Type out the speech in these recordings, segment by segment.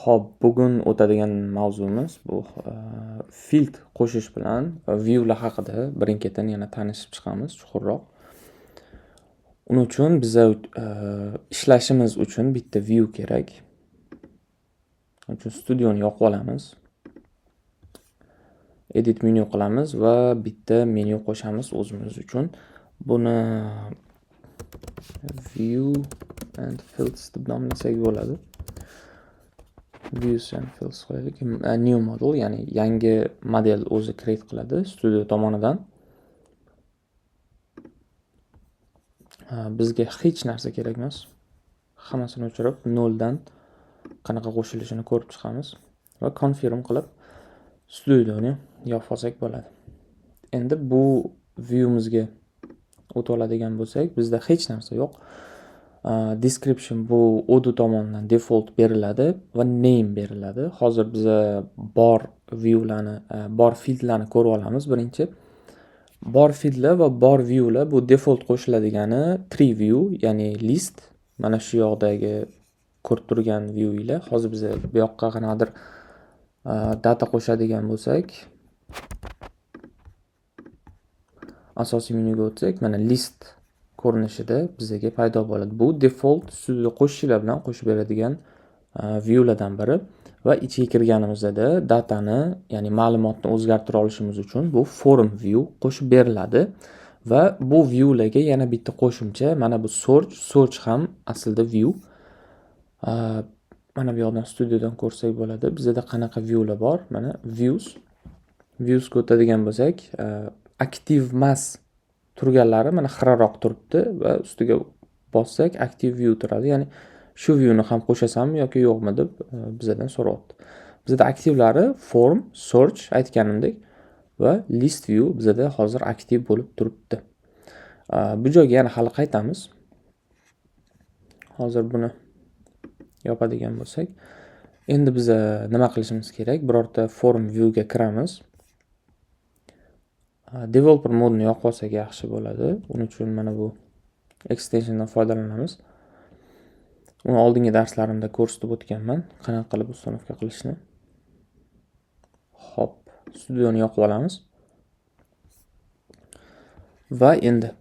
Xo'p, bugun o'tadigan mavzumiz bu filtr qo'shish bilan viewlar haqida birin-ketin yana tanishib chiqamiz chuqurroq. Uning uchun biza ishlashimiz uchun bitta view kerak. Uning uchun studioni yoqib olamiz. Edit menu qilamiz va bitta menu qo'shamiz o'zimiz uchun. Buni view and filters deb nomlasak bo'ladi. Views and filters qo'yaylik. New model, ya'ni yangi model o'zi create qiladi studio tomonidan. Bizga hech narsa kerak emas. Hammasini o'chirib, noldan qanaqa qo'shilishini ko'rib chiqamiz va confirm qilib studioni yopib olsak bo'ladi. Endi bu view'imizga o'tib oladigan bo'lsak, bizda hech narsa yo'q. Description bu Odoo tomonidan default beriladi va name beriladi. Hozir biza bor view'larni, bor fieldlarni ko'rib olamiz birinchi. Bor fieldlar va bor view'lar bu default qo'shiladigani tree view, ya'ni list. Mana shu yoqdagi ko'rib turgan view'lar. Hozir biz bu yoqqa qanaqadir data qo'shadigan bo'lsak, asosiy menyuga o'tsak, mana list ko'rinishida bizga paydo bo'ladi. Bu default studio qo'shishlar bilan qo'shib beradigan view'lardan biri va ichiga kirganimizda datani, ya'ni ma'lumotni o'zgartira olishimiz uchun bu form view qo'shib beriladi va bu view'larga yana bitta qo'shimcha, mana bu search ham aslida view. Mana bu yoqdan studiodan ko'rsak bo'ladi. Bizda qanaqa view'lar bor? Mana views ga o'tadigan bo'lsak, active emas turganlari mana xiraroq turibdi va ustiga bossak active view turadi. Ya'ni shu view'ni ham qo'shasammi yoki yo'qmi deb bizdan so'rayapti. Bizda aktivlari form, search aytganimdek va list view bizda hozir aktiv bo'lib turibdi. Bu joyga yana hali qaytamiz. Hozir buni yopadigan bo'lsak, endi biza nima qilishimiz kerak? Birorta form view ga kiramiz. Developer modni yoqib olsak yaxshi bo'ladi. Uning uchun mana bu extensiondan foydalanamiz. Uni oldingi darslarimda ko'rsatib o'tganman, qanaqa qilib uстановка qilishni. Hop, studioni yoqib olamiz. Va endi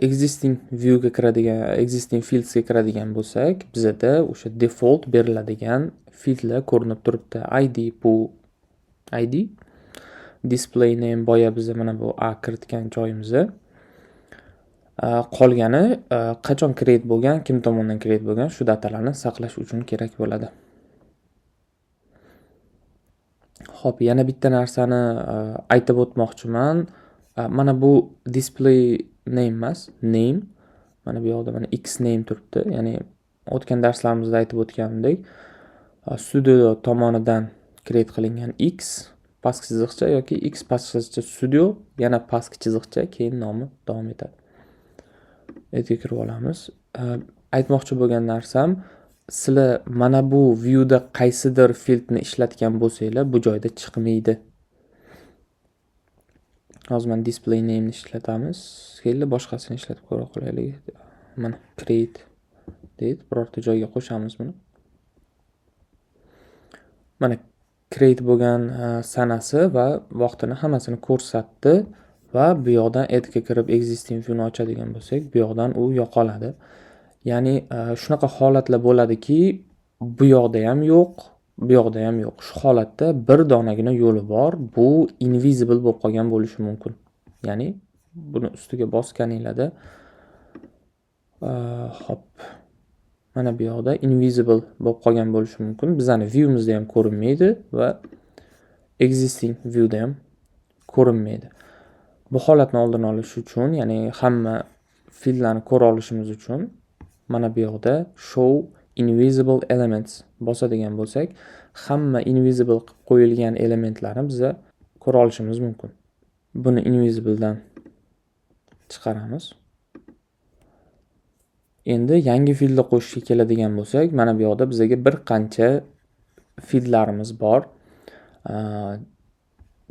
existing view ga kiradigan, existing fields ga kiradigan bo'lsak, bizda o'sha default beriladigan fieldlar ko'rinib turibdi. ID bu ID, display name boya biz mana bu a kiritgan joyimiz. Qolgani qachon create bo'lgan, kim tomonidan create bo'lgan shu datalarni saqlash uchun kerak bo'ladi. Xo'p, yana bitta narsani aytib o'tmoqchiman. Mana bu display name emas, name. Mana bu yoqda mana x name turibdi. Ya'ni o'tgan darslarimizda aytib o'tganimdek, studio tomonidan create qilingan x pastki chiziqcha yoki x pastki chiziqcha studio, yana pastki chiziqcha, keyin nomi davom etadi. Edga kirib olamiz. Aytmoqchi bo'lgan narsam, sizlar mana bu view'da qaysidir fieldni ishlatgan bo'lsanglar, bu joyda chiqmaydi. Hozir men display name ni ishlatamiz. Keyin boshqasini ishlatib ko'ra qolaylik. Mana create deydi, birorta joyga qo'shamiz buni. Mana create bo'lgan sanasi va vaqtini hammasini ko'rsatdi va bu yoqdan add ga kirib existing view ni ochadigan bo'lsak, bu yoqdan u yo'qoladi. Ya'ni shunaqa holatlar bo'ladiki, bu yoqda ham yo'q, bu yoqda ham yo'q. Shu holatda bir donagina yo'li bor. Bu invisible bo'lib qolgan bo'lishi mumkin. Ya'ni buni ustiga bosganinglarda hop, mana bu yoqda invisible bo'lib qolgan bo'lishi mumkin. Bizning view'imizda ham ko'rinmaydi va existing view'da ham ko'rinmaydi. Bu holatni oldini olish uchun, ya'ni hamma fieldlarni ko'ra olishimiz uchun mana bu yoqda show invisible elements bosadigan bo'lsak, hamma invisible qilib qo'yilgan elementlarni biz ko'ra olishimiz mumkin. Buni invisible dan chiqaramiz. Endi yangi fieldni qo'shishga keladigan bo'lsak, mana bu yoqda bizga bir qancha fieldlarimiz bor.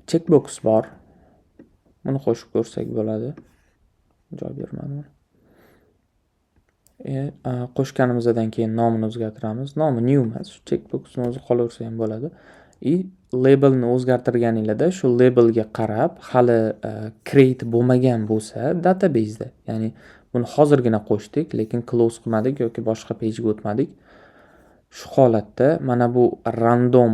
Checkbox bor. Buni qo'shib ko'rsak bo'ladi. Joy bermadim. Qo'shganimizdan keyin nomini o'zgartiramiz. Nomi new emas, checkboxni o'zi qolaversa ham bo'ladi. Labelni o'zgartirganingizda shu labelga qarab hali create bo'lmagan bo'lsa databaseda, ya'ni buni hozirgina qo'shdik, lekin close qilmadik yoki boshqa pejga o'tmadik. Shu holatda mana bu random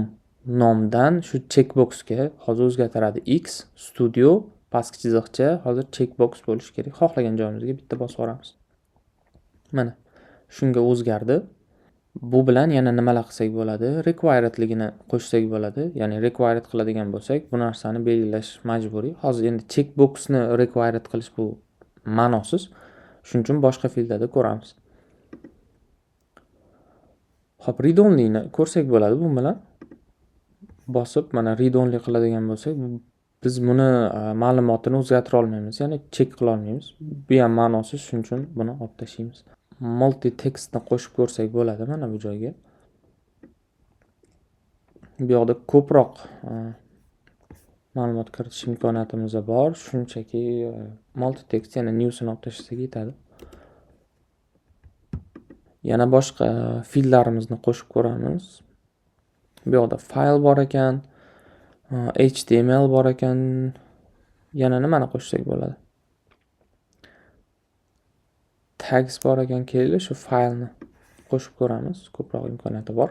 nomdan shu checkboxga hozir o'zgartiradi. X studio pastki chiziqcha hozir checkbox bo'lishi kerak. Xohlagan joyimizga bitta bosib yuboramiz. Mana shunga o'zgardi. Bu bilan yana nimalar qilsak bo'ladi? Requiredligini qo'shsak bo'ladi. Ya'ni required qiladigan bo'lsak, bu narsani belgilash majburiy. Hozir endi checkboxni required qilish bu ma'nosiz. Shuning uchun boshqa filtrda ko'ramiz. Hop, read only'ni ko'rsak bo'ladi. Bu bilan bosib mana read only qiladigan bo'lsak, biz buni ma'lumotini o'zgartira olmaymiz, ya'ni check qila olmaymiz. Bu ham ma'nosiz, shuning uchun buni olib tashlaymiz. Multi textni qo'shib ko'rsak bo'ladi mana bu joyga. Bu yoqda ko'proq ma'lumot kiritish imkoniyatimiz bor. Shunchaki multi text yana newsni olib tashlasak yetadi. Yana boshqa fillarimizni qo'shib ko'ramiz. Bu yoqda file bor ekan, HTML bor ekan. Yana nimani qo'shsak bo'ladi? Tags bor ekan, keldi shu faylni qo'shib ko'ramiz. Ko'proq imkoniyati bor.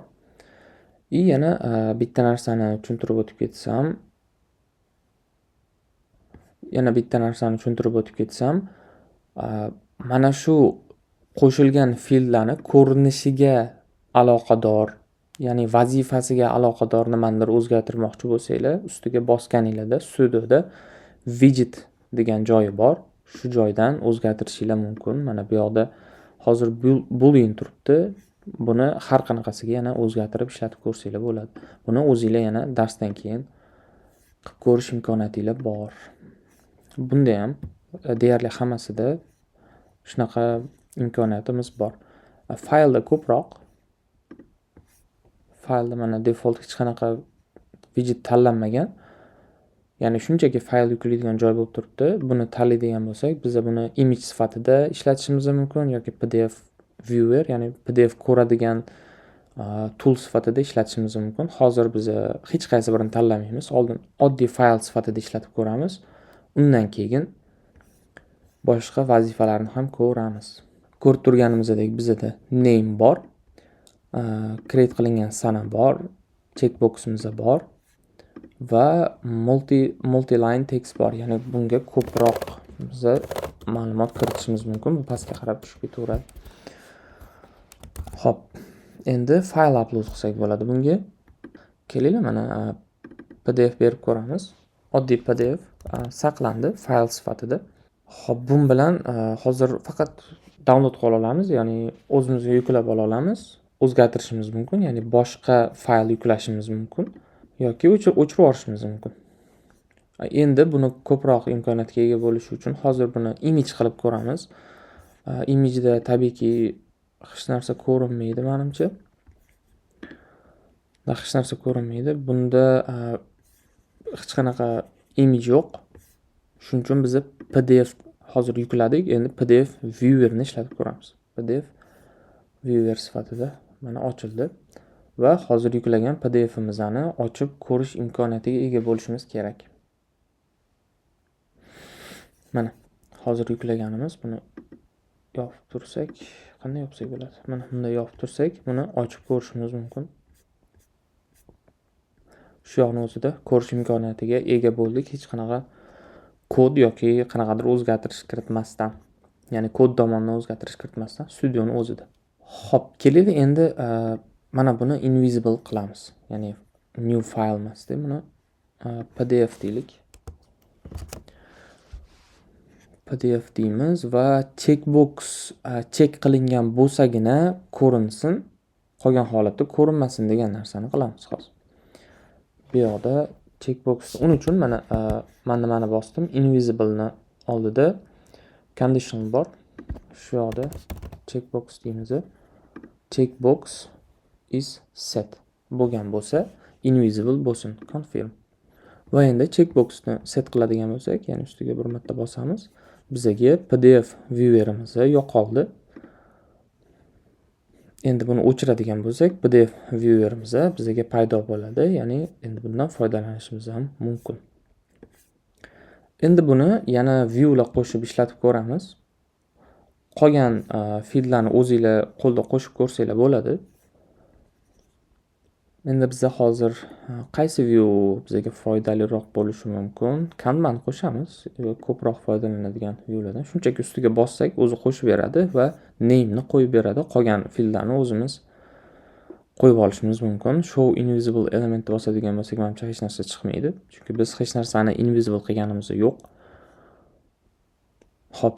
Yana bitta narsani tushuntirib o'tib ketsam, mana shu qo'shilgan fillarni ko'rinishiga aloqador, ya'ni vazifasiga aloqador nimanidir o'zgartirmoqchi bo'lsanglar, ustiga bosganinglarda studioda widget degan joyi bor. Shu joydan o'zgartirishinglar mumkin. Mana bu yoqda hozir boolean turibdi. Buni har qanaqasiga yana o'zgartirib ishlatib ko'rsanglar bo'ladi. Buni o'zingizlar yana darsdan keyin qilib ko'rish imkoniyatingiz bor. Bunda ham deyarli hammasida shunaqa imkoniyatimiz bor. Faylda ko'proq. Faylda mana default hech qanaqa widget tanlanmagan. Ya'ni shunchaki fayl yuklaydigan joy bo'lib turibdi. Buni tanlaydigan bo'lsak, biz buni image sifatida ishlatishimiz mumkin yoki PDF viewer, ya'ni PDF ko'radigan tool sifatida ishlatishimiz mumkin. Hozir biz hech qaysi birini tanlamaymiz. Oldin oddiy fayl sifatida ishlatib ko'ramiz. Undan keyin boshqa vazifalarni ham ko'ramiz. Ko'rib turganimizdek bizda name bor, create qilingan sana bor, checkboximiz bor va multi-line text bor. Ya'ni bunga ko'proq biz ma'lumot kiritishimiz mumkin. Bu pastga qarab tushib ketaveradi. Hop, endi fayl upload qilsak bo'ladi bunga. Kelinglar, mana PDF berib ko'ramiz. Oddiy PDF saqlandi fayl sifatida. Hop, bu bilan hozir faqat download qila olamiz, ya'ni o'zimizga yuklab ola olamiz, o'zgartirishimiz mumkin, ya'ni boshqa fayl yuklashimiz mumkin yoki o'chirib yuborishimiz mumkin. Endi buni ko'proq imkoniyatga ega bo'lish uchun hozir buni image qilib ko'ramiz. Imageda tabiiyki hech narsa ko'rinmaydi menimcha. Hech narsa ko'rinmaydi. Bunda hech qanaqa image yo'q. Shuning uchun biz PDF hozir yukladik. Endi PDF viewerni ishlatib ko'ramiz. PDF viewer sifatida mana ochildi va hozir yuklagan PDFimizni ochib ko'rish imkoniyatiga ega bo'lishimiz kerak. Mana hozir yuklaganimiz, buni yopib tursak, qanday yopsak bo'ladi? Mana bunday yopib tursak, buni ochib ko'rishimiz mumkin. Shu yoqni o'zida ko'rish imkoniyatiga ega bo'ldik, hech qanaqa kod yoki qanaqadir o'zgartirish kiritmasdan, ya'ni kod tomonidan o'zgartirish kiritmasdan studioni o'zida. Xo'p, kelinglar endi mana buni invisible qilamiz. Ya'ni new file emasda, buni PDF deylik. PDF deymiz va checkbox check qilingan bo'lsagina ko'rinsin, qolgan holatda ko'rinmasin degan narsani qilamiz hozir. Bu yoqda checkbox, uning uchun mana nimani bosdim, invisible ni oldida condition bor. Shu yoqda checkbox deymiz. Checkbox is set bo'lgan bo'lsa, invisible bo'lsin, confirm. Va endi checkboxni set qiladigan bo'lsak, ya'ni ustiga bir marta bosamiz, bizga PDF viewerimiz yo'qoldi. Endi buni o'chiradigan bo'lsak, PDF viewerimiz bizga paydo bo'ladi. Ya'ni endi bundan foydalanishimiz ham mumkin. Endi buni yana viewlar qo'shib ishlatib ko'ramiz. Qolgan fieldlarni o'zingizlar qo'lda qo'shib ko'rsanglar bo'ladi. Endi bizda hozir qaysi view bizga foydaliroq bo'lishi mumkin? Kanban qo'shamiz. Ko'proq foydalanadigan viewlardan. Shunchaki ustiga bossak, o'zi qo'shib beradi va name ni qo'yib beradi. Qolgan fieldlarni o'zimiz qo'yib olishimiz mumkin. Show invisible element bosadigan bo'lsak, menimcha hech narsa chiqmaydi. Chunki biz hech narsani invisible qilganimiz yo'q. Xo'p,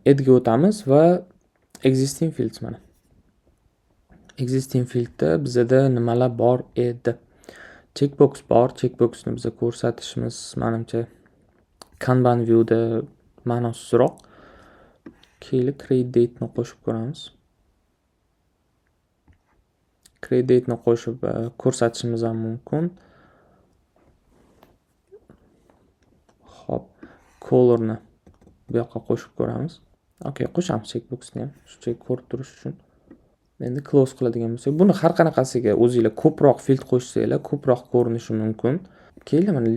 add ga o'tamiz va existing fields mana. Existing fieldda bizda nimalar bor edi? Checkbox bor. Checkboxni biza ko'rsatishimiz menimcha Kanban viewda ma'nosizroq. Keyin create date ni qo'shib ko'ramiz. Create date ni qo'shib ko'rsatishimiz ham mumkin. Xo'p, colorni bu yoqqa qo'shib ko'ramiz. Okay, qo'shamiz checkboxni ham, shunchaki ko'rib turish uchun. Endi close qiladigan bo'lsak, buni har qanaqasiga o'zingizlar ko'proq field qo'shsanglar, ko'proq ko'rinishi mumkin. Keyin mana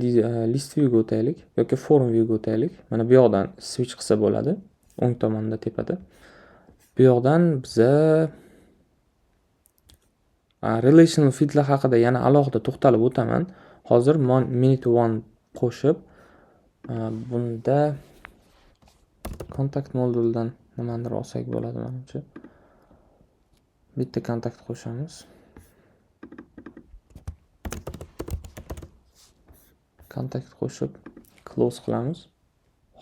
list view ga o'taylik yoki form view ga o'taylik. Mana bu yoqdan switch qilsa bo'ladi, o'ng tomonda tepada. Bu yoqdan biza relational fieldlar haqida yana alohida to'xtalib o'taman. Hozir minute one qo'shib, bunda kontakt moduldan nimadir olsak bo'ladi menimcha. Bitta kontakt qo'shamiz. Kontakt qo'shib close qilamiz.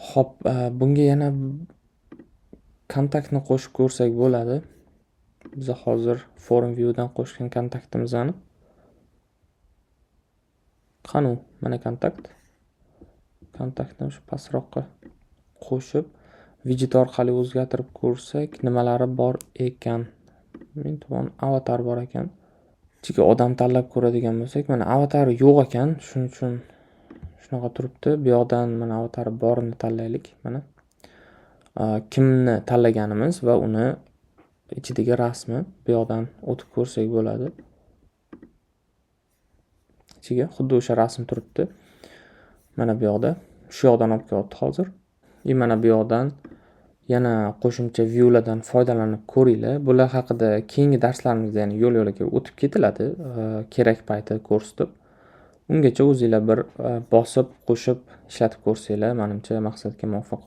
Xo'p, bunga yana kontaktni qo'shib ko'rsak bo'ladi. Biz hozir form view dan qo'shgan kontaktimizni. Qani, mana kontakt. Kontaktni shu pastroqqa qo'shib widget orqali o'zgartirib ko'rsak, nimalari bor ekan? Men tomon avatar bor ekan. Chunki odam tanlab ko'radigan bo'lsak, mana avatari yo'q ekan, shuning uchun shunaqa turibdi. Bu yoqdan mana avatari borini tanlaylik, mana. Kimni tanlaganimiz va uni ichidagi rasmi bu yoqdan o'tib ko'rsak bo'ladi. Ichiga xuddi o'sha rasm turibdi. Mana bu yoqda, shu yoqdan olib kelyapti hozir. Mana bu yoqdan yana qo'shimcha viewlardan foydalanib ko'ringlar. Bular haqida keyingi darslarimizda yana yo'l-yo'lakay o'tib ketiladi, kerak payti ko'rsatib. Ungacha o'zingizlar bir bosib, qo'shib ishlatib ko'rsanglar, menimcha maqsadga muvofiq